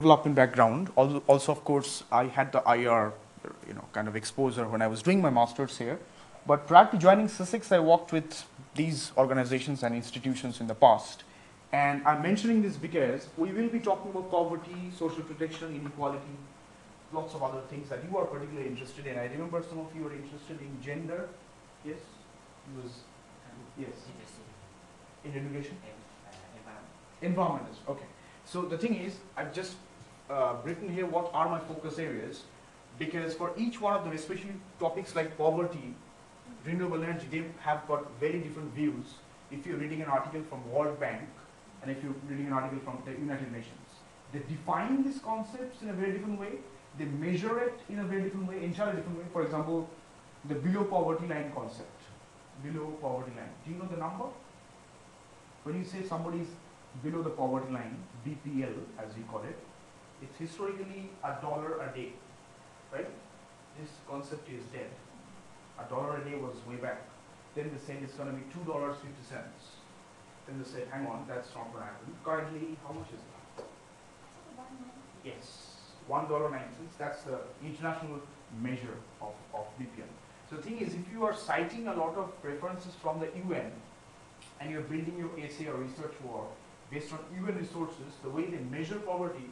development background. Also, of course, I had the IR, kind of exposure when I was doing my master's here. But prior to joining Sussex, I worked with these organizations and institutions in the past. And I'm mentioning this because we will be talking about poverty, social protection, inequality, lots of other things that you are particularly interested in. I remember some of you are interested in gender. Yes? It was, yes. In education? Environment. Okay. So the thing is, I've just written here what are my focus areas, because for each one of them, especially topics like poverty, renewable energy, they have got very different views. If you're reading an article from World Bank and if you're reading an article from the United Nations, they define these concepts in a very different way. They measure it in a very different way, entirely different way. For example, the below poverty line concept. Below poverty line. Do you know the number? When you say somebody is below the poverty line, BPL as we call it, it's historically $1 a day, right? This concept is dead. $1 a day was way back. Then they said it's going to be $2.50. Then they said, hang on, that's not going to happen. Currently, how much is that? Yes, $1.09. That's the international measure of BPL. So the thing is, if you are citing a lot of references from the UN and you're building your essay or research work based on UN resources, the way they measure poverty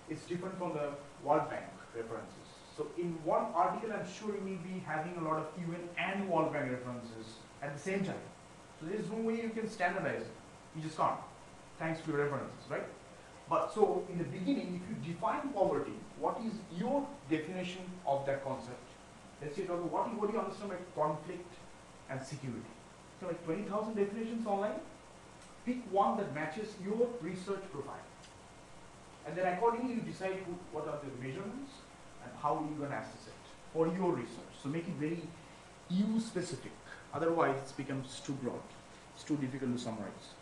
is different from the World Bank references. So in one article, I'm sure you will be having a lot of UN and World Bank references at the same time. So there's no way you can standardize it. You just can't, thanks to your references, right? But so in the beginning, if you define poverty, what is your definition of that concept? Let's say, what do you understand by conflict and security? So like 20,000 definitions online. Pick one that matches your research profile. And then accordingly you decide what are the measurements and how you're going to assess it for your research. So make it very EU specific. Otherwise it becomes too broad. It's too difficult to summarize.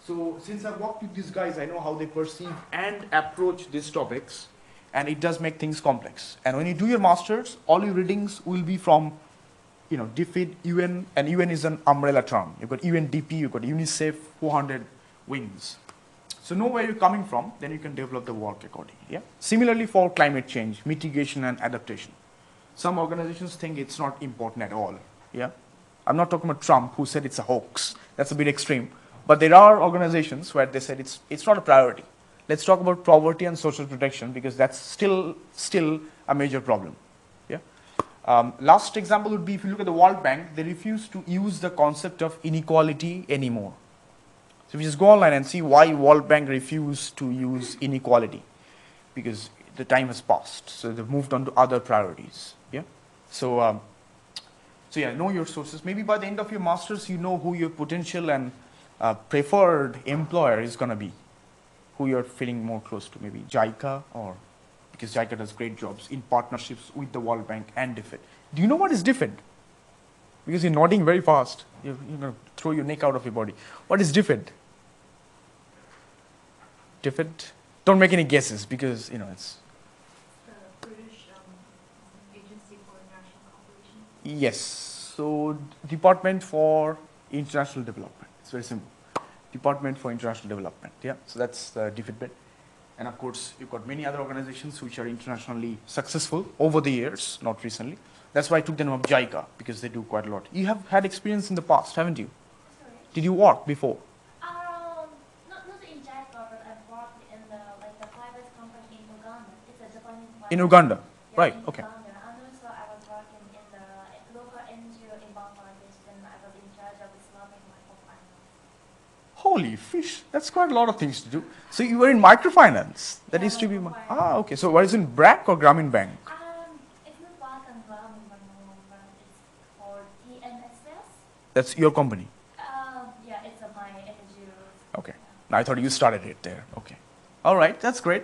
So since I've worked with these guys, I know how they perceive and approach these topics, and it does make things complex. And when you do your masters, all your readings will be from DFID, UN, and UN is an umbrella term. You've got UNDP, you've got UNICEF, 400 wings. So know where you're coming from, then you can develop the work accordingly. Yeah? Similarly for climate change, mitigation and adaptation. Some organizations think it's not important at all. Yeah? I'm not talking about Trump, who said it's a hoax. That's a bit extreme. But there are organizations where they said it's not a priority. Let's talk about poverty and social protection, because that's still a major problem. Last example would be, if you look at the World Bank, they refuse to use the concept of inequality anymore. So if you just go online and see why World Bank refused to use inequality, because the time has passed. So they've moved on to other priorities. Yeah. So yeah, know your sources. Maybe by the end of your masters, you know who your potential and preferred employer is going to be, who you're feeling more close to. Maybe JICA, or because JICA does great jobs in partnerships with the World Bank and DFID. Do you know what is DFID? Because you're nodding very fast. You're going to throw your neck out of your body. What is DFID? DFID? Don't make any guesses, because it's The British Agency for International Cooperation. Yes. So Department for International Development. It's very simple. Department for International Development. Yeah. So that's the DFID bit. And of course, you've got many other organizations which are internationally successful over the years, not recently. That's why I took the name of JICA, because they do quite a lot. You have had experience in the past, haven't you? Sorry? Did you work before? Not in JICA, but I've worked in the private company in Uganda. It's a Japanese In Uganda? Yeah, Right, in okay. Uganda. And also I was working in the local NGO in Bangladesh, and I was in charge of Islamic microfinance. Holy fish, that's quite a lot of things to do. So you were in microfinance. That Yeah, is to be... microfinance. Okay. So what is in BRAC or Grameen Bank? It's not back and Grameen, but no, it's called TNSS. That's your company? Yeah, it's my NGO. Okay. Now I thought you started it there. Okay. All right, that's great.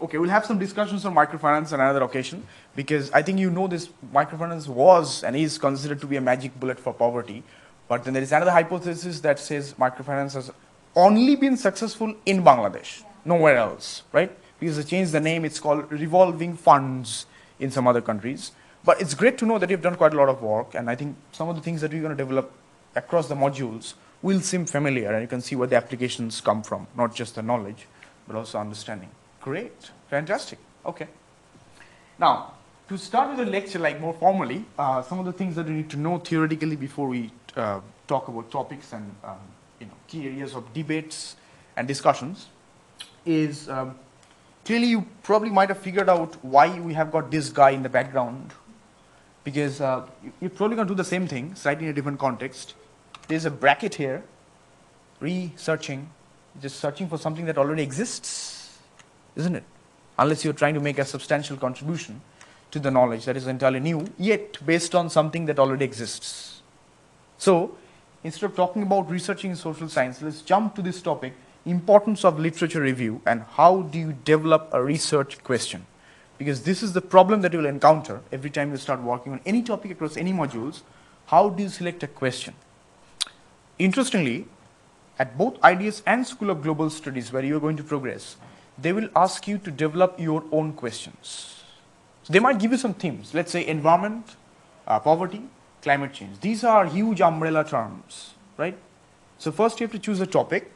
Okay, we'll have some discussions on microfinance on another occasion, because I think this microfinance was and is considered to be a magic bullet for poverty. But then there is another hypothesis that says microfinance has only been successful in Bangladesh, nowhere else, right? Because they changed the name, it's called revolving funds in some other countries. But it's great to know that you've done quite a lot of work, and I think some of the things that you're going to develop across the modules will seem familiar, and you can see where the applications come from, not just the knowledge. but also understanding. Great, fantastic. Okay. Now, to start with the lecture, like more formally, some of the things that we need to know theoretically before we talk about topics and key areas of debates and discussions is clearly you probably might have figured out why we have got this guy in the background, because you're probably going to do the same thing, slightly in a different context. There's a bracket here, researching, just searching for something that already exists, isn't it? Unless you're trying to make a substantial contribution to the knowledge that is entirely new, yet based on something that already exists. So, instead of talking about researching in social science, let's jump to this topic, importance of literature review and how do you develop a research question. Because this is the problem that you will encounter every time you start working on any topic across any modules. How do you select a question? Interestingly, at both IDS and School of Global Studies, where you are going to progress, they will ask you to develop your own questions. So they might give you some themes, let's say environment, poverty, climate change. These are huge umbrella terms, right? So first you have to choose a topic,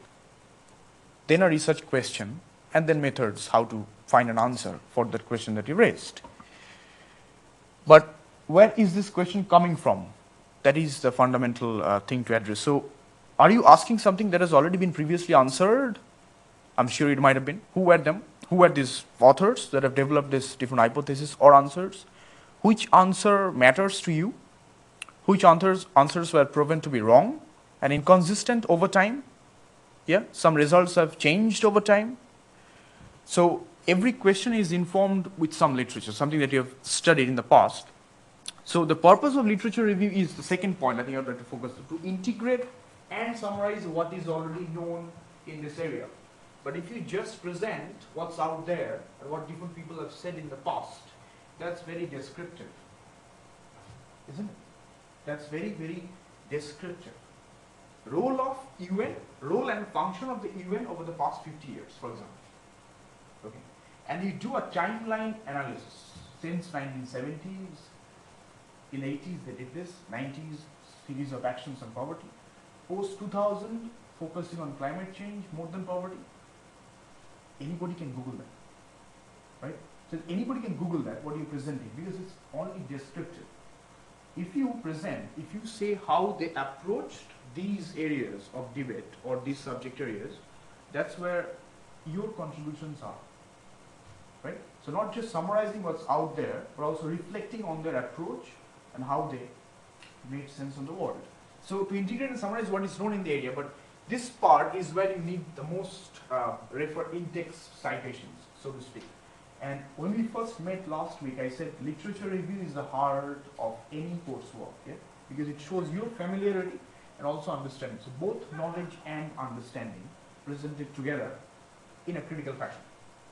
then a research question, and then methods, how to find an answer for that question that you raised. But where is this question coming from? That is the fundamental thing to address. So are you asking something that has already been previously answered? I'm sure it might have been. Who were them? Who were these authors that have developed these different hypotheses or answers? Which answer matters to you? Which answers were proven to be wrong and inconsistent over time? Yeah, some results have changed over time. So every question is informed with some literature, something that you have studied in the past. So the purpose of literature review is the second point I think I'd like to focus on, to integrate and summarize what is already known in this area. But if you just present what's out there and what different people have said in the past, that's very descriptive, isn't it? That's very, very descriptive. Role of UN, role and function of the UN over the past 50 years, for example. Okay. And you do a timeline analysis since 1970s, in the 80s they did this, 90s, series of actions on poverty, post 2000, focusing on climate change more than poverty. Anybody can Google that, right? So anybody can Google that, what you're presenting, because it's only descriptive. If you present, if you say how they approached these areas of debate or these subject areas, that's where your contributions are, right? So not just summarizing what's out there, but also reflecting on their approach and how they made sense of the world. So to integrate and summarize what is known in the area, but this part is where you need the most in-text citations, so to speak. And when we first met last week, I said literature review is the heart of any coursework, yeah? Because it shows your familiarity and also understanding. So both knowledge and understanding presented together in a critical fashion.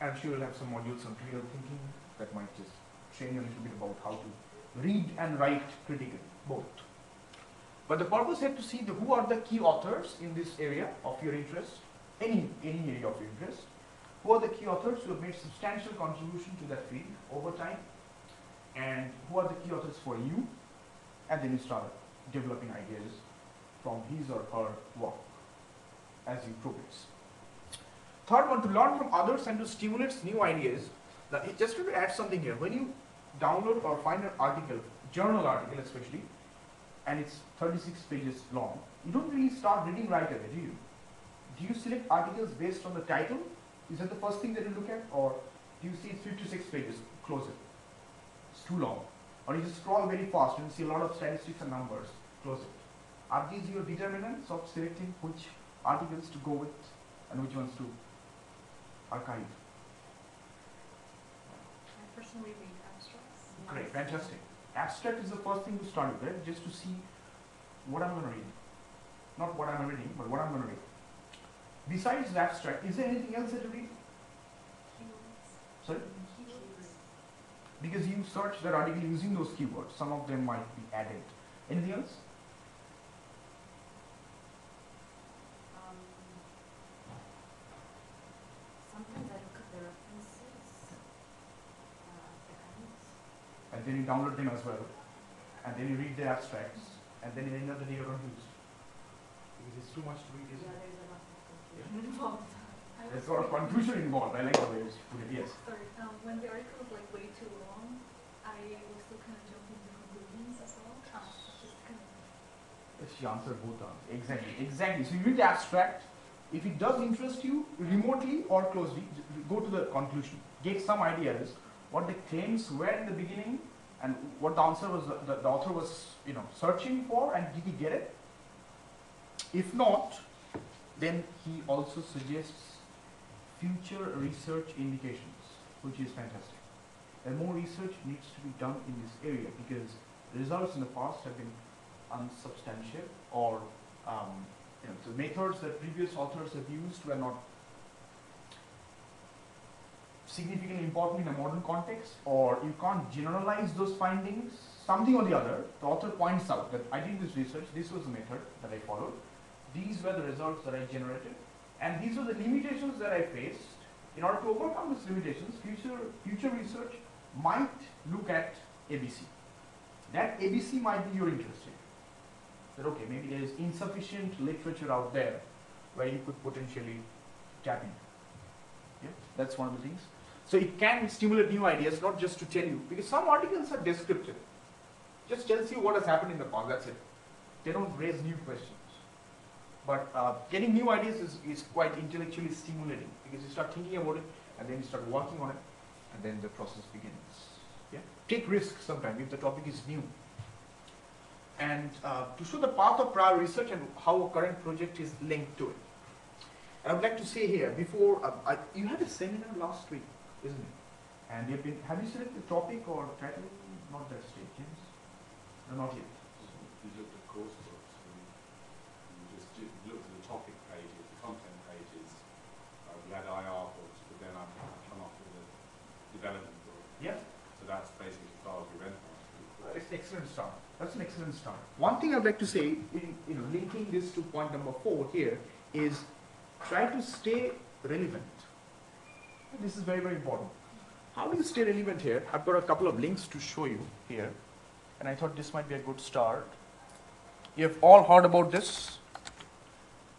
And I'm sure you'll have some modules on critical thinking that might just train you a little bit about how to read and write critically, both. But the purpose here to see who are the key authors in this area of your interest, any area of your interest. Who are the key authors who have made substantial contribution to that field over time, and who are the key authors for you, and then you start developing ideas from his or her work as you progress. Third one, to learn from others and to stimulate new ideas. Now, just to add something here, when you download or find an article, journal article especially, and it's 36 pages long, you don't really start reading right away, do you? Do you select articles based on the title? Is that the first thing that you look at? Or do you see it's 56 pages, close it? It's too long. Or you just scroll very fast and see a lot of statistics and numbers, close it. Are these your determinants of selecting which articles to go with and which ones to archive? I personally read abstracts. Great, fantastic. Abstract is the first thing to start with, right? Just to see what I'm going to read. Not what I'm reading, but what I'm going to read. Besides the abstract, is there anything else that you read? Keywords. Sorry? Keywords. Because you search that article using those keywords, some of them might be added. Anything else? Sometimes I look at the references, the comments. And then you download them as well. And then you read the abstracts. And then in the end of the day you're confused. Because it's too much to read, isn't it? Yeah, there's a lot of confusion involved. I There's a lot of confusion involved. I like the way you put it. Yes. Sorry, when the article was like way too long, I was still kind of jumping to conclusions as well. Just kind of. She answered both answers. Exactly. So you read the abstract. If it does interest you, remotely or closely, go to the conclusion. Get some ideas what the claims were in the beginning and what the answer was. The author was, searching for, and did he get it? If not, then he also suggests future research indications, which is fantastic. And more research needs to be done in this area because the results in the past have been unsubstantial, or the methods that previous authors have used were not significantly important in a modern context, or you can't generalize those findings. Something or the other, the author points out that I did this research, this was the method that I followed, these were the results that I generated, and these were the limitations that I faced. In order to overcome these limitations, future research might look at ABC. That ABC might be your interest in. That okay, maybe there is insufficient literature out there where you could potentially tap in. Yeah, that's one of the things. So it can stimulate new ideas, not just to tell you, because some articles are descriptive. Just tells you what has happened in the past, that's it. They don't raise new questions. But getting new ideas is quite intellectually stimulating, because you start thinking about it, and then you start working on it, and then the process begins. Yeah? Take risks sometimes if the topic is new. And to show the path of prior research and how a current project is linked to it. And I would like to say here, before, you had a seminar last week, isn't it? And have you selected the topic or title? Not that stage, James? No, not yet. You looked at course books, and you just looked at the topic pages, the content pages. We had IR books, but then I've come up with a development book. Yeah. So that's basically as far as we went on. It's an excellent start. That's an excellent start. One thing I'd like to say, linking this to point number 4 here, is try to stay relevant. This is very, very important. How do you stay relevant here? I've got a couple of links to show you here, and I thought this might be a good start. You have all heard about this,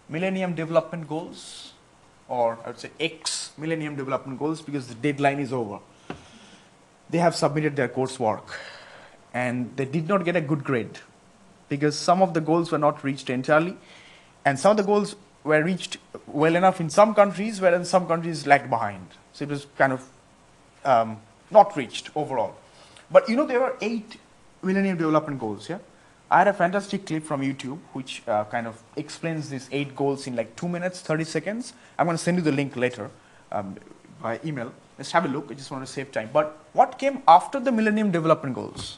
Millennium Development Goals, or I would say X Millennium Development Goals, because the deadline is over. They have submitted their coursework, and they did not get a good grade, because some of the goals were not reached entirely, and some of the goals were reached well enough in some countries, whereas some countries lagged behind. So it was kind of not reached overall. But there were 8 Millennium Development Goals, yeah? I had a fantastic clip from YouTube which kind of explains these 8 goals in like 2 minutes, 30 seconds. I'm going to send you the link later by email. Let's have a look. I just want to save time. But what came after the Millennium Development Goals?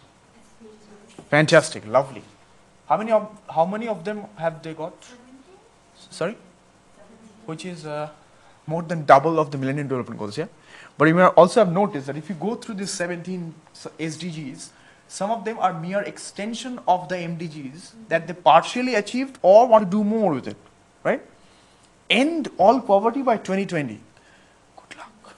Fantastic, lovely. How many of them have they got? 17? Sorry? 17. Which is more than double of the Millennium Development Goals, yeah? But you may also have noticed that if you go through these 17 SDGs, some of them are mere extension of the MDGs that they partially achieved or want to do more with it, right? End all poverty by 2020. Good luck.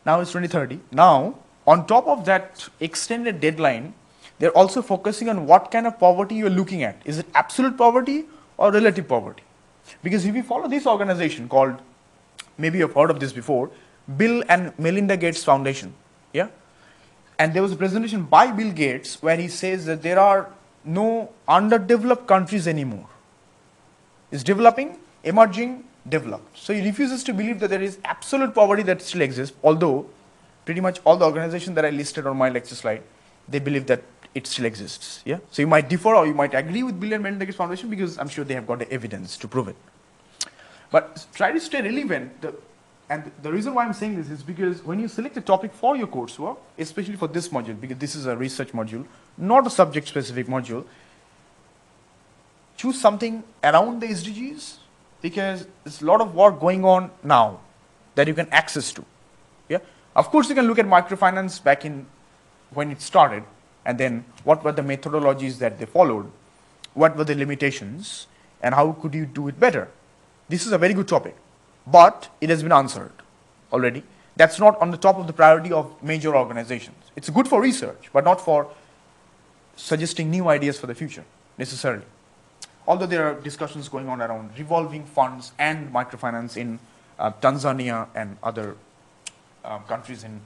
Now it's 2030. Now, on top of that extended deadline, they're also focusing on what kind of poverty you're looking at. Is it absolute poverty or relative poverty? Because if you follow this organization called, maybe you've heard of this before, Bill and Melinda Gates Foundation, yeah? And there was a presentation by Bill Gates where he says that there are no underdeveloped countries anymore. It's developing, emerging, developed. So he refuses to believe that there is absolute poverty that still exists, although pretty much all the organizations that I listed on my lecture slide, they believe that it still exists, yeah? So you might differ or you might agree with Bill and Melinda Gates Foundation because I'm sure they have got the evidence to prove it. But try to stay relevant. And the reason why I'm saying this is because when you select a topic for your coursework, especially for this module, because this is a research module, not a subject-specific module, choose something around the SDGs, because there's a lot of work going on now that you can access to. Yeah? Of course, you can look at microfinance back in when it started, and then what were the methodologies that they followed, what were the limitations, and how could you do it better. This is a very good topic. But it has been answered already. That's not on the top of the priority of major organizations. It's good for research, but not for suggesting new ideas for the future, necessarily. Although there are discussions going on around revolving funds and microfinance in Tanzania and other countries in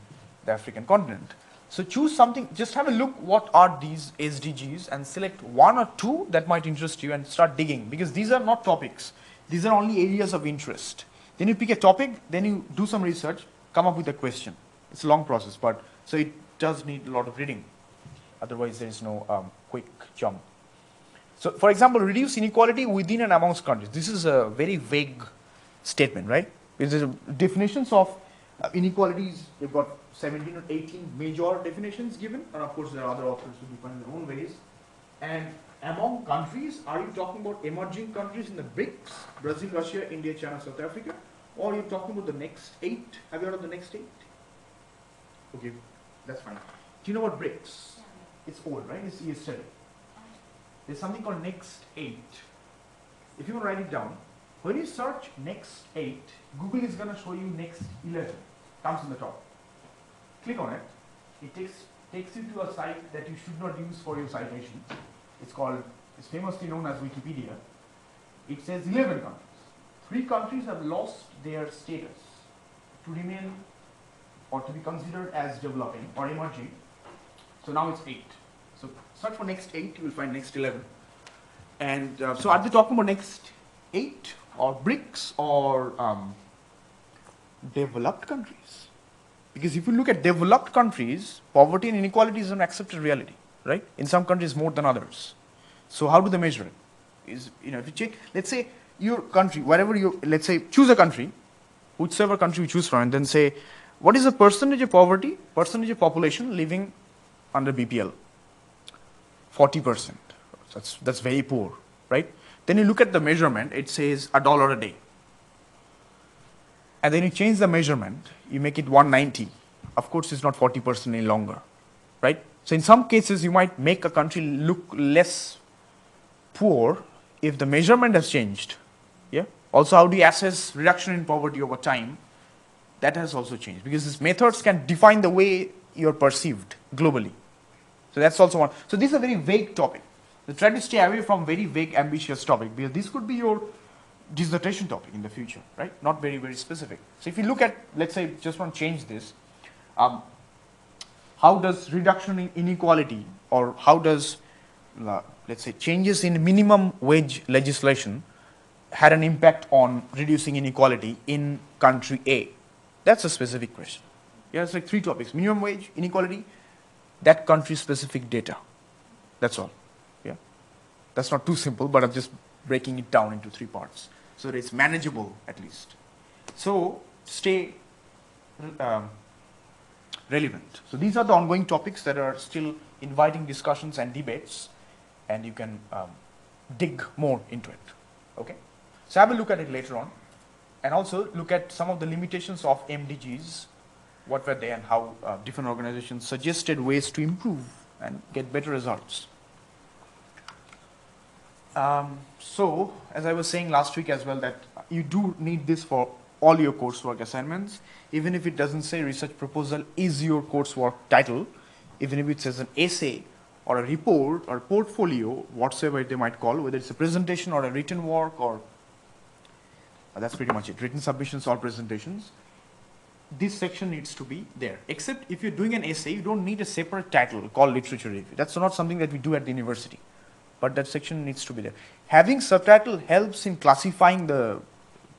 the African continent. So choose something, just have a look what are these SDGs and select one or two that might interest you and start digging, because these are not topics. These are only areas of interest. Then you pick a topic, then you do some research, come up with a question. It's a long process, but so it does need a lot of reading. Otherwise, there is no quick jump. So, for example, reduce inequality within and amongst countries. This is a very vague statement, right? Because definitions of inequalities, they've got 17 or 18 major definitions given, and of course there are other authors who define their own ways. And among countries, are you talking about emerging countries in the BRICS, Brazil, Russia, India, China, South Africa, or are you talking about the next 8? Have you heard of the next 8? Okay, that's fine. Do you know what BRICS? It's old, right? It's yesterday. There's something called next 8. If you want to write it down, when you search next 8, Google is going to show you next 11. Comes on the top. Click on it. It takes you to a site that you should not use for your citation. It's famously known as Wikipedia. It says 11 countries. 3 countries have lost their status to remain or to be considered as developing or emerging. So now it's 8. So search for next 8, you will find next 11. And so are they talking about next 8 or BRICS or developed countries? Because if you look at developed countries, poverty and inequality is an accepted reality, right? In some countries more than others. So how do they measure it? If you check, let's say your country, let's say choose a country, whichever country you choose from, and then say, what is the percentage of poverty, percentage of population living under BPL? 40%. That's very poor, right? Then you look at the measurement, it says $1 a day. And then you change the measurement, you make it 190. Of course, it's not 40% any longer, right? So in some cases, you might make a country look less poor if the measurement has changed. Yeah. Also, how do you assess reduction in poverty over time? That has also changed, because these methods can define the way you're perceived globally. So that's also one. So this is a very vague topic. So try to stay away from very vague, ambitious topic, because this could be your dissertation topic in the future, right? Not very, very specific. So if you look at, let's say, just want to change this, how does reduction in inequality, or how does, let's say, changes in minimum wage legislation had an impact on reducing inequality in country A? That's a specific question. Yeah, it's like 3 topics: minimum wage, inequality, that country-specific data. That's all. Yeah, that's not too simple, but I'm just breaking it down into 3 parts so that it's manageable at least. So stay relevant. So these are the ongoing topics that are still inviting discussions and debates, and you can dig more into it. Okay. So have a look at it later on, and also look at some of the limitations of MDGs. What were they, and how different organizations suggested ways to improve and get better results. So, as I was saying last week as well, that you do need this for all your coursework assignments. Even if it doesn't say research proposal is your coursework title, even if it says an essay or a report or portfolio, whatsoever they might call, whether it's a presentation or a written work, or that's pretty much it, written submissions or presentations. This section needs to be there. Except if you're doing an essay, you don't need a separate title called literature review. That's not something that we do at the university. But that section needs to be there. Having subtitle helps in classifying the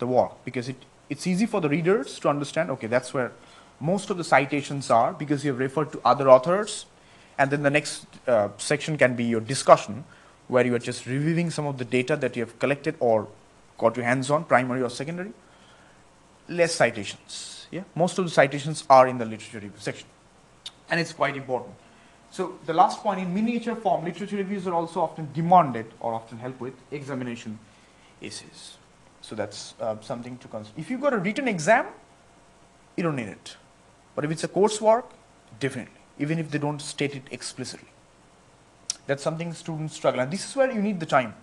work, because it's easy for the readers to understand, okay, that's where most of the citations are, because you have referred to other authors. And then the next section can be your discussion, where you are just reviewing some of the data that you have collected or got your hands on, primary or secondary. Less citations. Yeah, most of the citations are in the literature review section, and it's quite important. So the last point, in miniature form, literature reviews are also often demanded or often help with examination essays. So that's something to consider. If you've got a written exam, you don't need it. But if it's a coursework, definitely, even if they don't state it explicitly. That's something students struggle, and this is where you need the time.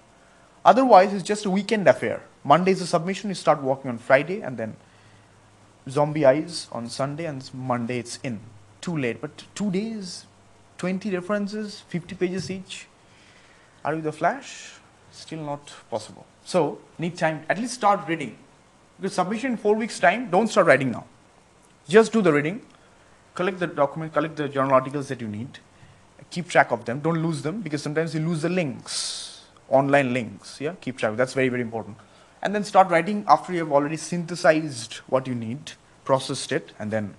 Otherwise, it's just a weekend affair. Monday is the submission, you start working on Friday, and then zombie eyes on Sunday, and Monday it's in. Too late, but 2 days, 20 references, 50 pages each. Are you the flash? Still not possible. So, need time, at least start reading. Because submission in 4 weeks' time, don't start writing now. Just do the reading, collect the document, collect the journal articles that you need, keep track of them, don't lose them, because sometimes you lose the links, online links, yeah, keep track, that's very, very important. And then start writing after you have already synthesized what you need, processed it, and then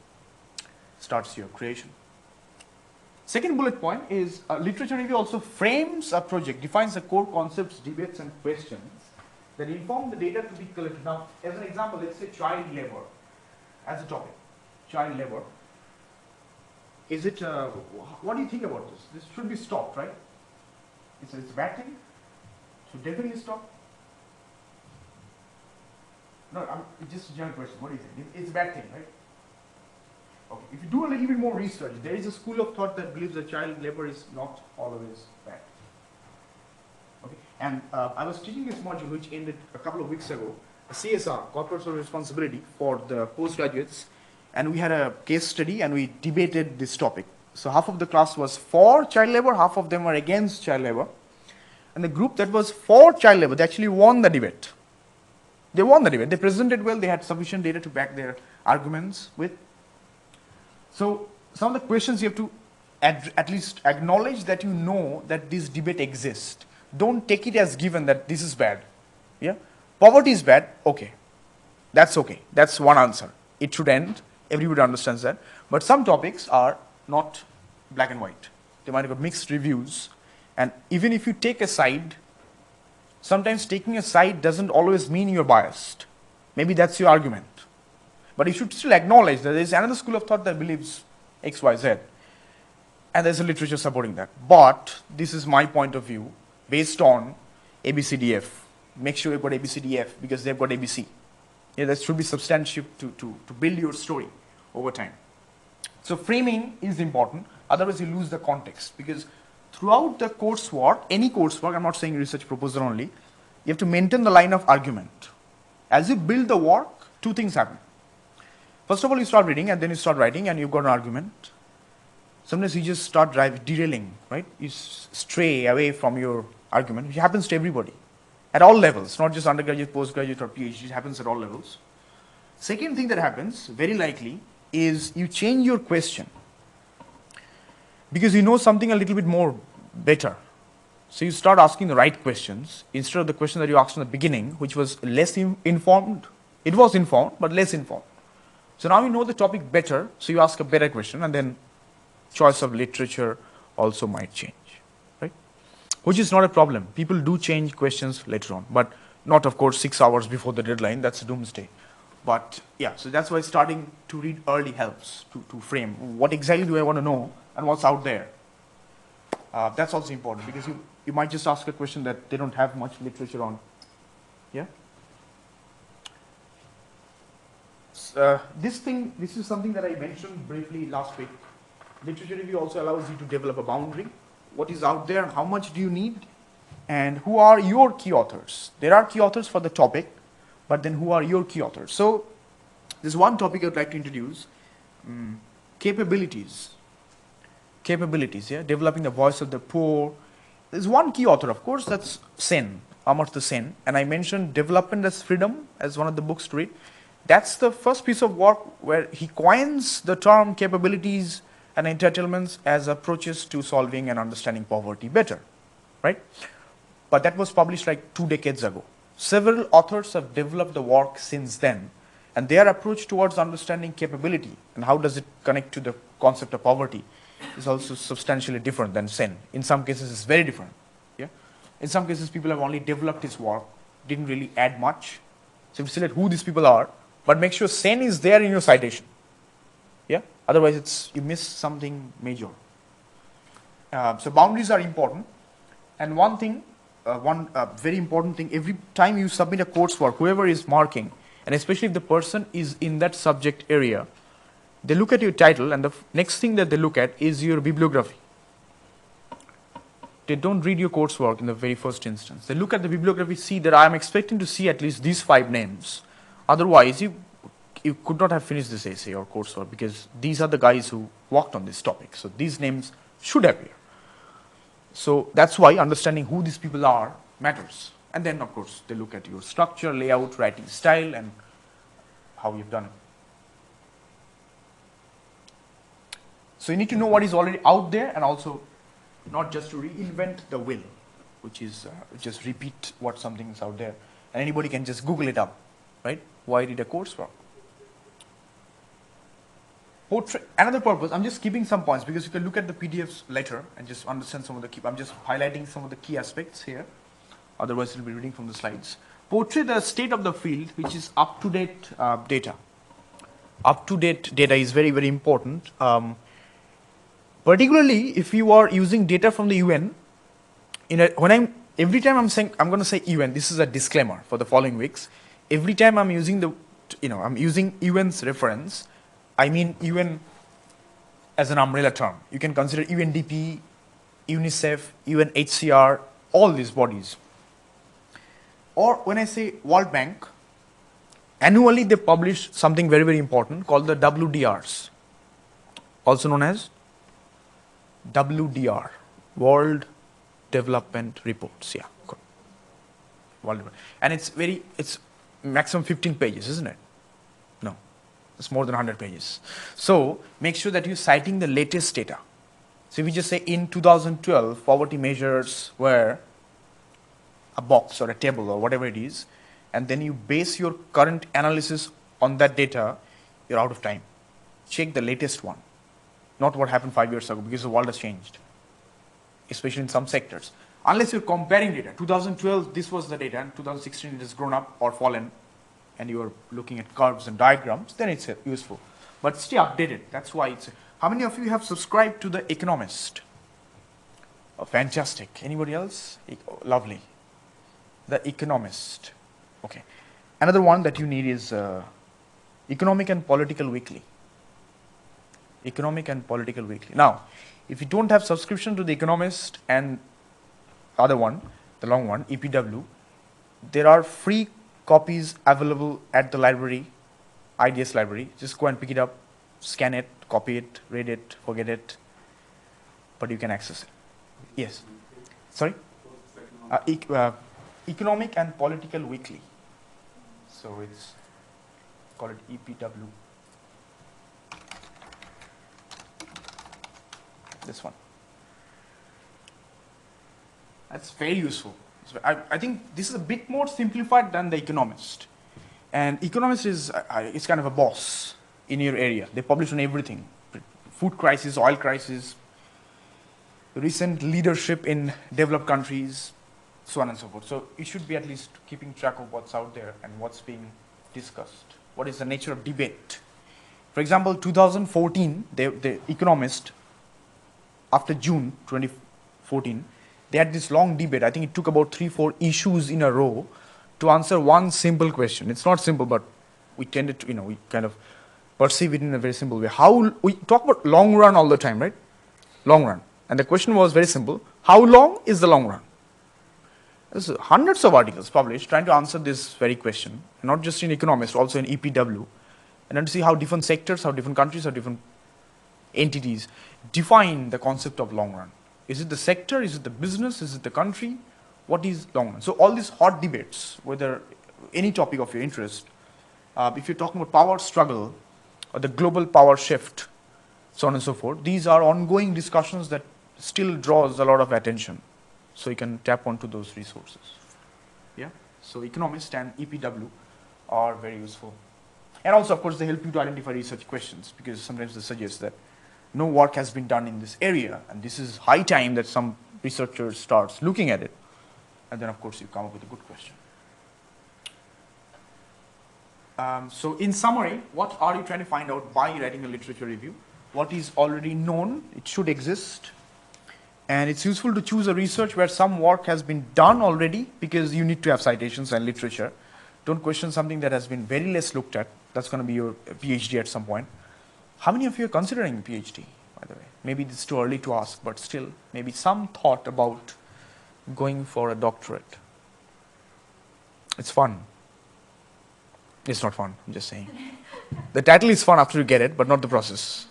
starts your creation. Second bullet point is literature review also frames a project, defines the core concepts, debates, and questions that inform the data to be collected. Now, as an example, let's say child labor as a topic. Child labor. Is it, what do you think about this? This should be stopped, right? It's a bad thing? Should definitely stop? No, it's just a general question. What do you think? It's a bad thing, right? Okay. If you do a little bit more research, there is a school of thought that believes that child labor is not always bad. Okay. And I was teaching this module which ended a couple of weeks ago, a CSR, corporate social responsibility, for the postgraduates, and we had a case study and we debated this topic. So half of the class was for child labor, half of them were against child labor, and the group that was for child labor, they actually won the debate. They won the debate. They presented well, they had sufficient data to back their arguments with. So some of the questions you have to at least acknowledge that you know that this debate exists. Don't take it as given that this is bad. Yeah? Poverty is bad, okay. That's okay. That's one answer. It should end. Everybody understands that. But some topics are not black and white. They might have got mixed reviews. And even if you take a side, sometimes taking a side doesn't always mean you're biased. Maybe that's your argument. But you should still acknowledge that there is another school of thought that believes X, Y, Z. And there's a literature supporting that. But this is my point of view based on ABCDF. Make sure you've got ABCDF because they've got ABC. Yeah, that should be substantial to build your story over time. So framing is important, otherwise you lose the context, because throughout the coursework, any coursework, I'm not saying research proposal only, you have to maintain the line of argument. As you build the work, two things happen. First of all, you start reading and then you start writing and you've got an argument. Sometimes you just start derailing, right? You stray away from your argument, which happens to everybody. At all levels, not just undergraduate, postgraduate, or PhD, it happens at all levels. Second thing that happens, very likely, is you change your question because you know something a little bit more better. So you start asking the right questions instead of the question that you asked in the beginning, which was less informed. It was informed, but less informed. So now you know the topic better, so you ask a better question, and then choice of literature also might change. Which is not a problem. People do change questions later on, but not, of course, 6 hours before the deadline. That's doomsday. But yeah, so that's why starting to read early helps to frame what exactly do I want to know and what's out there. That's also important because you might just ask a question that they don't have much literature on. Yeah. This is something that I mentioned briefly last week. Literature review also allows you to develop a boundary. What is out there, how much do you need, and who are your key authors? There are key authors for the topic, but then who are your key authors? So there's one topic I'd like to introduce, capabilities. Capabilities, yeah, developing the voice of the poor. There's one key author, of course, that's Sen, Amartya Sen, and I mentioned Development as Freedom as one of the books to read. That's the first piece of work where he coins the term capabilities and entitlements as approaches to solving and understanding poverty better, right? But that was published like 2 decades ago. Several authors have developed the work since then, and their approach towards understanding capability and how does it connect to the concept of poverty is also substantially different than Sen. In some cases, it's very different. Yeah. In some cases, people have only developed his work, didn't really add much. So you select who these people are, but make sure Sen is there in your citation. Yeah. Otherwise, you miss something major. So boundaries are important. And one thing, very important thing, every time you submit a coursework, whoever is marking, and especially if the person is in that subject area, they look at your title, and the next thing that they look at is your bibliography. They don't read your coursework in the very first instance. They look at the bibliography, see that I am expecting to see at least these 5 names. Otherwise, you could not have finished this essay or coursework because these are the guys who worked on this topic. So these names should appear. So that's why understanding who these people are matters. And then, of course, they look at your structure, layout, writing style, and how you've done it. So you need to know what is already out there, and also not just to reinvent the wheel, which is just repeat what something is out there. And anybody can just Google it up, right? Why did a course for? Portrait, another purpose, I'm just keeping some points because you can look at the PDFs later and just understand some of the key, I'm just highlighting some of the key aspects here. Otherwise, you'll be reading from the slides. Portray the state of the field, which is up-to-date data. Up-to-date data is very, very important. Particularly if you are using data from the UN, every time I'm saying, I'm going to say UN, this is a disclaimer for the following weeks. Every time I'm using I'm using UN's reference, I mean UN as an umbrella term. You can consider UNDP, UNICEF, UNHCR, all these bodies. Or when I say World Bank, annually they publish something very, very important called the WDRs, also known as WDR, World Development Reports. Yeah, good. And it's maximum 15 pages, isn't it? No, it's more than 100 pages. So make sure that you're citing the latest data. So if we just say in 2012, poverty measures were a box or a table or whatever it is, and then you base your current analysis on that data, you're out of time. Check the latest one, not what happened 5 years ago, because the world has changed, especially in some sectors. Unless you're comparing data, 2012, this was the data, and 2016 it has grown up or fallen, and you're looking at curves and diagrams, then it's useful. But stay updated, that's why it's... How many of you have subscribed to The Economist? Oh, fantastic. Anybody else? Lovely. The Economist. Okay. Another one that you need is Economic and Political Weekly. Economic and Political Weekly. Now, if you don't have subscription to The Economist and other one, the long one, EPW, there are free copies available at the library, IDS library. Just go and pick it up, scan it, copy it, read it, forget it, but you can access it. Yes. Sorry? Economic and Political Weekly. So it's call it EPW. This one. That's very useful. I think this is a bit more simplified than The Economist. And Economist is kind of a boss in your area. They publish on everything. Food crisis, oil crisis, recent leadership in developed countries, so on and so forth. So you should be at least keeping track of what's out there and what's being discussed. What is the nature of debate? For example, 2014, the Economist, after June 2014, they had this long debate. I think it took about 3-4 issues in a row to answer one simple question. It's not simple, but we tended to, we kind of perceive it in a very simple way. We talk about long run all the time, right? Long run. And the question was very simple. How long is the long run? There's hundreds of articles published trying to answer this very question, not just in Economist, also in EPW, and then to see how different sectors, how different countries, how different entities define the concept of long run. Is it the sector? Is it the business? Is it the country? What is long run? So all these hot debates, whether any topic of your interest, if you're talking about power struggle or the global power shift, so on and so forth, these are ongoing discussions that still draws a lot of attention. So you can tap onto those resources. Yeah. So Economist and EPW are very useful. And also, of course, they help you to identify research questions, because sometimes they suggest that no work has been done in this area, and this is high time that some researcher starts looking at it. And then, of course, you come up with a good question. So in summary, what are you trying to find out by writing a literature review? What is already known? It should exist. And it's useful to choose a research where some work has been done already, because you need to have citations and literature. Don't question something that has been very less looked at. That's going to be your PhD at some point. How many of you are considering PhD, by the way? Maybe it's too early to ask, but still, maybe some thought about going for a doctorate. It's fun. It's not fun, I'm just saying. The title is fun after you get it, but not the process.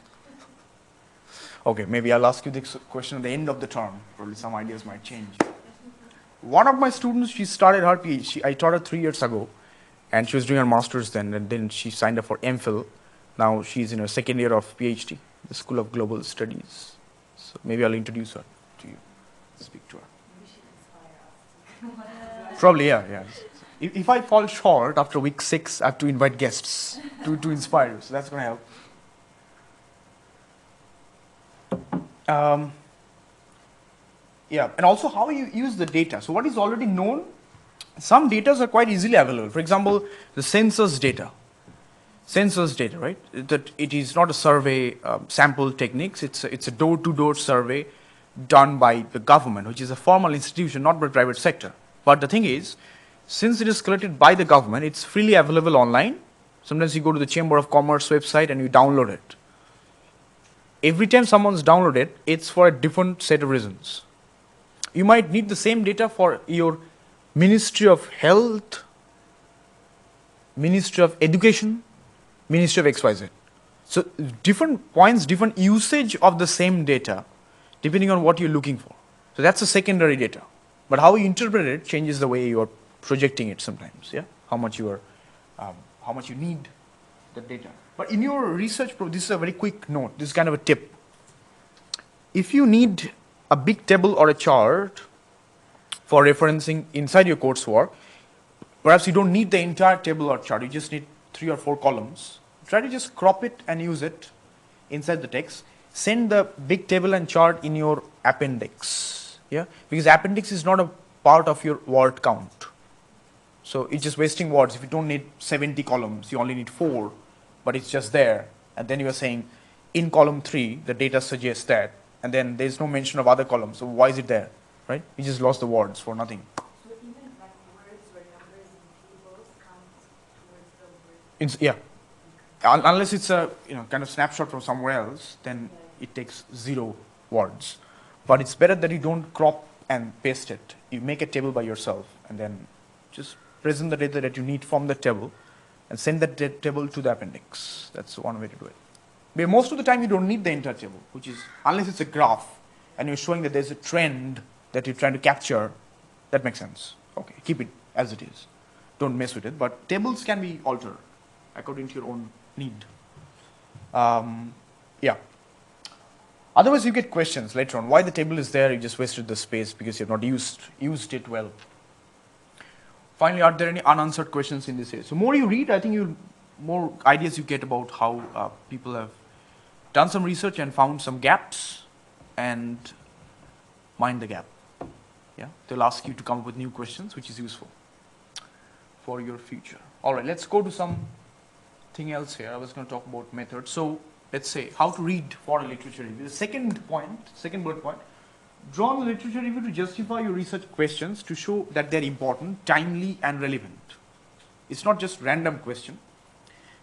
Okay, maybe I'll ask you this question at the end of the term. Probably some ideas might change. One of my students, she started her PhD. I taught her 3 years ago. And she was doing her master's then, and then she signed up for MPhil. Now she's in her second year of PhD, the School of Global Studies. So maybe I'll introduce her to you, speak to her. We should inspire us. Probably, yeah. If I fall short after week 6, I have to invite guests to inspire you. So that's going to help. And also how you use the data. So what is already known, some data are quite easily available. For example, the census data. Census data, right? That it is not a survey sample techniques. It's a door-to-door survey done by the government, which is a formal institution, not by private sector. But the thing is, since it is collected by the government, it's freely available online. Sometimes you go to the Chamber of Commerce website and you download it. Every time someone's downloaded, it's for a different set of reasons. You might need the same data for your Ministry of Health, Ministry of Education, Ministry of XYZ. So different points, different usage of the same data, depending on what you're looking for. So that's a secondary data. But how you interpret it changes the way you are projecting it sometimes. Yeah, how much you need the data. But in your research, this is a very quick note. This is kind of a tip. If you need a big table or a chart for referencing inside your coursework, perhaps you don't need the entire table or chart. You just need 3 or 4 columns. Try to just crop it and use it inside the text. Send the big table and chart in your appendix. Yeah, because appendix is not a part of your word count. So it's just wasting words. If you don't need 70 columns, you only need 4, but it's just there. And then you are saying, in column 3, the data suggests that, and then there's no mention of other columns. So why is it there, right? You just lost the words for nothing. So even like words or numbers in tables count towards the word? Yeah. Unless it's a kind of snapshot from somewhere else, then it takes 0 words. But it's better that you don't crop and paste it. You make a table by yourself and then just present the data that you need from the table and send that table to the appendix. That's one way to do it. But most of the time you don't need the entire table, which is, unless it's a graph and you're showing that there's a trend that you're trying to capture, that makes sense. Okay, keep it as it is. Don't mess with it. But tables can be altered according to your own need. Otherwise you get questions later on. Why the table is there? You just wasted the space because you've not used it well. Finally, are there any unanswered questions in this area? So more you read, I think more ideas you get about how people have done some research and found some gaps and mind the gap. Yeah, they'll ask you to come up with new questions, which is useful for your future. All right, let's go to something else here. I was going to talk about methods. So let's say how to read for a literature review. The second bullet point, draw on the literature review to justify your research questions to show that they're important, timely, and relevant. It's not just random question.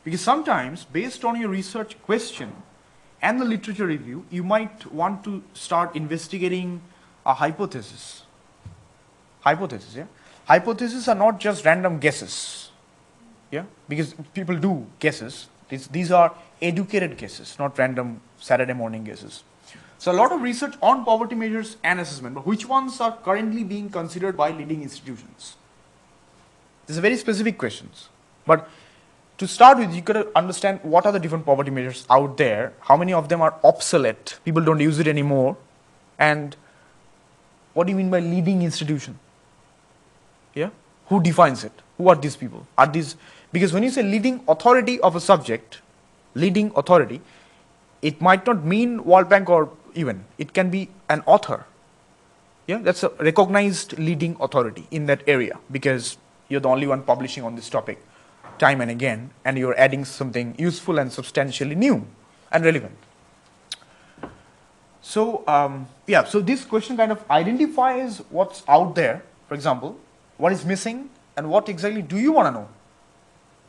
Because sometimes, based on your research question and the literature review, you might want to start investigating a hypothesis. Hypothesis, yeah? Hypotheses are not just random guesses. Yeah? Because people do guesses. These are educated guesses, not random Saturday morning guesses. So a lot of research on poverty measures and assessment, but which ones are currently being considered by leading institutions? These are very specific questions. But to start with, you got to understand what are the different poverty measures out there, how many of them are obsolete, people don't use it anymore, and what do you mean by leading institution? Yeah? Who defines it? Who are these people? Because when you say leading authority of a subject, leading authority, it might not mean World Bank or even. It can be an author. Yeah, that's a recognized leading authority in that area because you're the only one publishing on this topic time and again, and you're adding something useful and substantially new and relevant. So, so this question kind of identifies what's out there. For example, what is missing and what exactly do you want to know?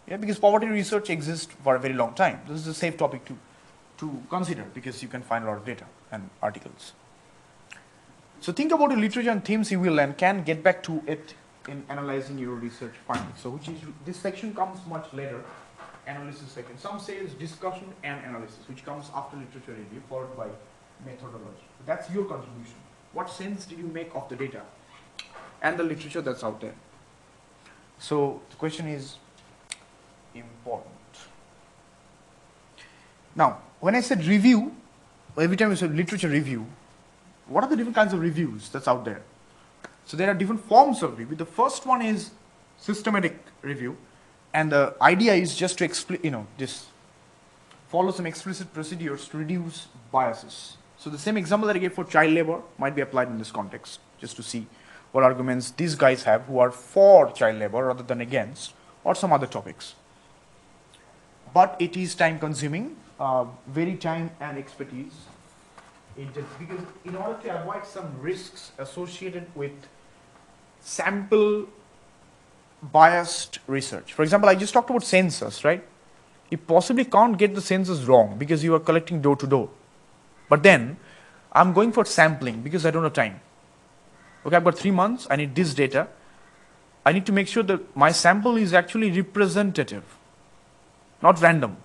Yeah, because poverty research exists for a very long time. This is a safe topic to consider because you can find a lot of data and articles. So think about the literature and themes you will and can get back to it in analyzing your research findings. So this section comes much later, analysis section. Some say it's discussion and analysis, which comes after literature review, followed by methodology. That's your contribution. What sense did you make of the data and the literature that's out there? So the question is, important. Now, when I said review, every time I said literature review, what are the different kinds of reviews that's out there? So there are different forms of review. The first one is systematic review, and the idea is just to just follow some explicit procedures to reduce biases. So the same example that I gave for child labor might be applied in this context, just to see what arguments these guys have who are for child labor rather than against, or some other topics. But it is time consuming, very time and expertise intensive, because in order to avoid some risks associated with sample biased research. For example, I just talked about census, right? You possibly can't get the census wrong because you are collecting door to door. But then I'm going for sampling because I don't have time. Okay, I've got 3 months, I need this data. I need to make sure that my sample is actually representative, not random,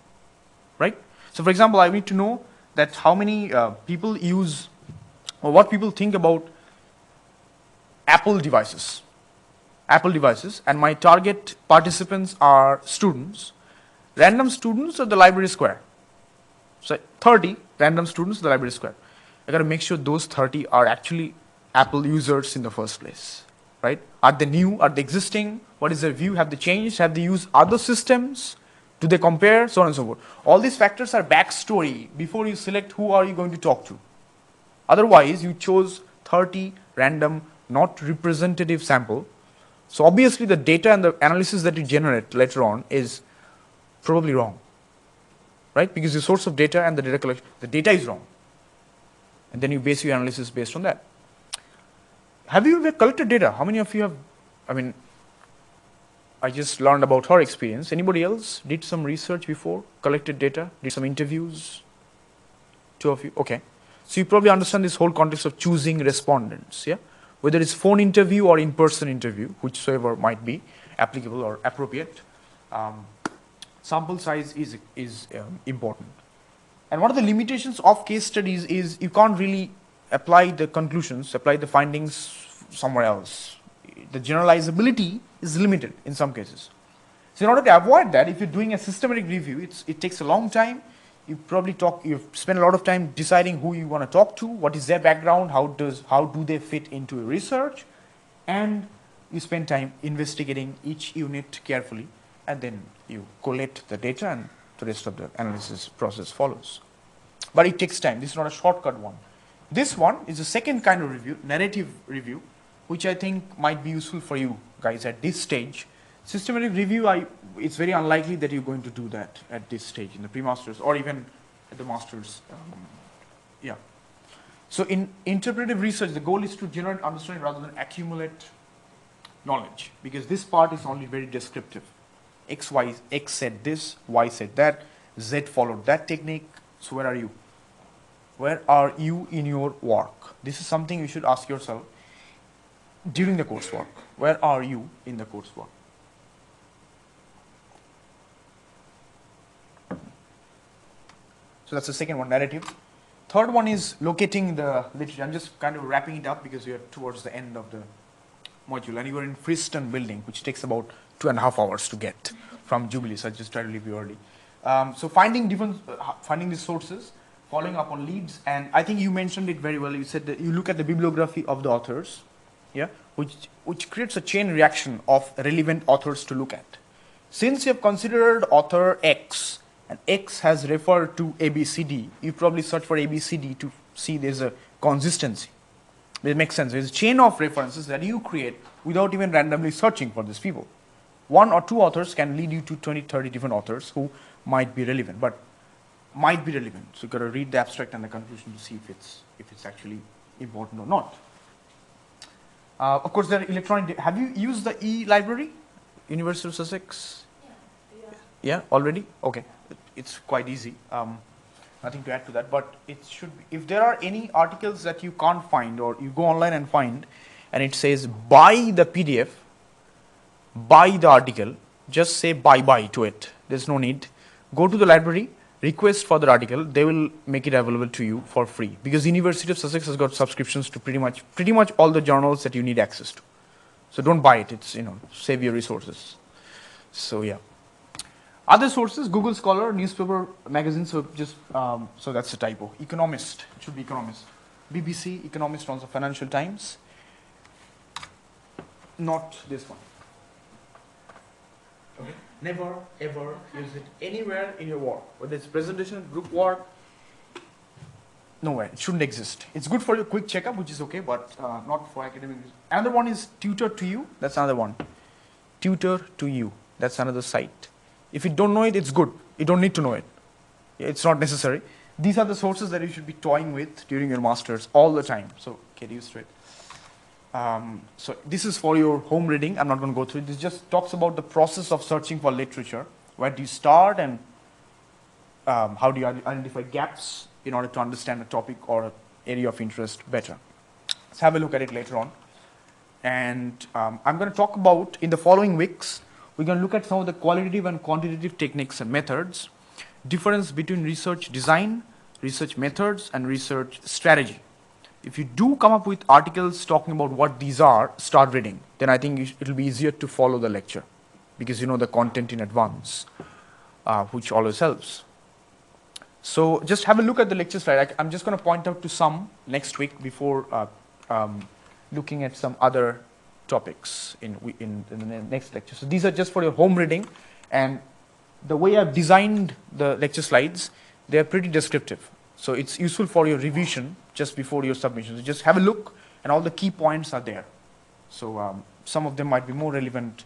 right? So for example, I need to know that how many people use, or what people think about Apple devices, and my target participants are students, random students at the library square. So 30 random students at the library square. I got to make sure those 30 are actually Apple users in the first place, right? Are they new? Are they existing? What is their view? Have they changed? Have they used other systems? Do they compare? So on and so forth. All these factors are backstory before you select who are you going to talk to. Otherwise, you chose 30 random, not representative sample. So obviously the data and the analysis that you generate later on is probably wrong, right? Because the source of data and the data collection, the data is wrong. And then you base your analysis based on that. Have you ever collected data? How many of you have, I just learned about her experience. Anybody else did some research before, collected data, did some interviews? 2 of you, okay. So you probably understand this whole context of choosing respondents, yeah? Whether it's phone interview or in-person interview, whichsoever might be applicable or appropriate, sample size is important. And one of the limitations of case studies is you can't really apply the conclusions, apply the findings somewhere else. The generalizability is limited in some cases. So in order to avoid that, if you're doing a systematic review, it takes a long time. You spend a lot of time deciding who you want to talk to, what is their background, how do they fit into a research, and you spend time investigating each unit carefully, and then you collate the data and the rest of the analysis process follows. But it takes time. This is not a shortcut one. This one is the second kind of review, narrative review, which I think might be useful for you guys at this stage. Systematic review, it's very unlikely that you're going to do that at this stage in the pre-masters or even at the masters. Yeah. So in interpretive research, the goal is to generate understanding rather than accumulate knowledge, because this part is only very descriptive. X said this, Y said that, Z followed that technique. So where are you? Where are you in your work? This is something you should ask yourself during the coursework. Where are you in the coursework? So that's the second one, narrative. Third one is locating the literature. I'm just kind of wrapping it up because we are towards the end of the module, and you are in Freeston building, which takes about 2.5 hours to get from Jubilee. So I just try to leave you early. So finding the sources, following up on leads, and I think you mentioned it very well. You said that you look at the bibliography of the authors, yeah, which creates a chain reaction of relevant authors to look at. Since you have considered author X, and X has referred to ABCD, you probably search for ABCD to see there's a consistency. It makes sense. There's a chain of references that you create without even randomly searching for these people. 1 or 2 authors can lead you to 20, 30 different authors who might be relevant, So you've got to read the abstract and the conclusion to see if it's actually important or not. Of course, there are electronic. Have you used the e-library, University of Sussex? Yeah, already? Okay. It's quite easy. Nothing to add to that, but it should be. If there are any articles that you can't find, or you go online and find, and it says buy the PDF, buy the article, just say bye to it. There's no need. Go to the library, request for the article. They will make it available to you for free, because University of Sussex has got subscriptions to pretty much all the journals that you need access to. So don't buy it. It's save your resources. So yeah. Other sources, Google Scholar, newspaper, magazine, so just, so that's a typo. Economist, it should be Economist. BBC, Economist, also Financial Times. Not this one. Okay. Never, ever use it anywhere in your work. Whether it's presentation, group work, nowhere. It shouldn't exist. It's good for your quick checkup, which is okay, but not for academic use. Another one is Tutor to You. That's another one. Tutor to You. That's another site. If you don't know it, it's good. You don't need to know it. It's not necessary. These are the sources that you should be toying with during your masters all the time. So get used to it. So this is for your home reading. I'm not going to go through it. This just talks about the process of searching for literature. Where do you start and how do you identify gaps in order to understand a topic or an area of interest better. Let's have a look at it later on. And I'm going to talk about, in the following weeks, we're going to look at some of the qualitative and quantitative techniques and methods, difference between research design, research methods, and research strategy. If you do come up with articles talking about what these are, start reading. Then I think it'll be easier to follow the lecture because you know the content in advance, which always helps. So just have a look at the lecture slide. I'm just going to point out to some next week before looking at some other topics in the next lecture. So these are just for your home reading, and the way I've designed the lecture slides, they are pretty descriptive. So it's useful for your revision just before your submission. So just have a look, and all the key points are there. So some of them might be more relevant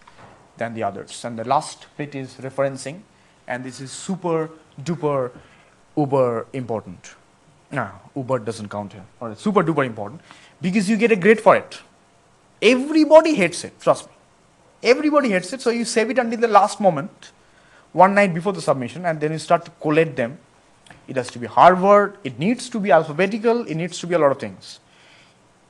than the others. And the last bit is referencing, and this is super duper uber important. No, uber doesn't count here. Or it's super duper important because you get a grade for it. Everybody hates it, trust me. Everybody hates it, so you save it until the last moment, one night before the submission, and then you start to collate them. It has to be Harvard, it needs to be alphabetical, it needs to be a lot of things.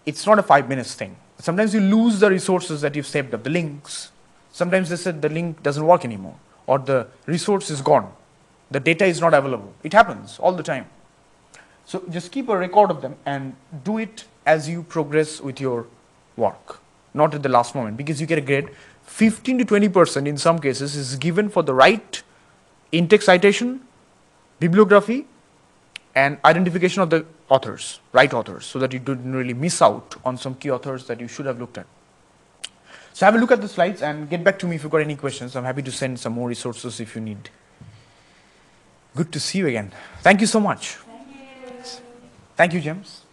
It's not a 5 minutes thing. Sometimes you lose the resources that you've saved up, the links. Sometimes they said the link doesn't work anymore, or the resource is gone. The data is not available. It happens all the time. So just keep a record of them and do it as you progress with your work, not at the last moment, because you get a grade. 15 to 20% in some cases is given for the right in-text citation, bibliography, and identification of the authors, right authors, so that you didn't really miss out on some key authors that you should have looked at. So have a look at the slides and get back to me if you've got any questions. I'm happy to send some more resources if you need. Good to see you again. Thank you so much. Thank you. Thank you, James.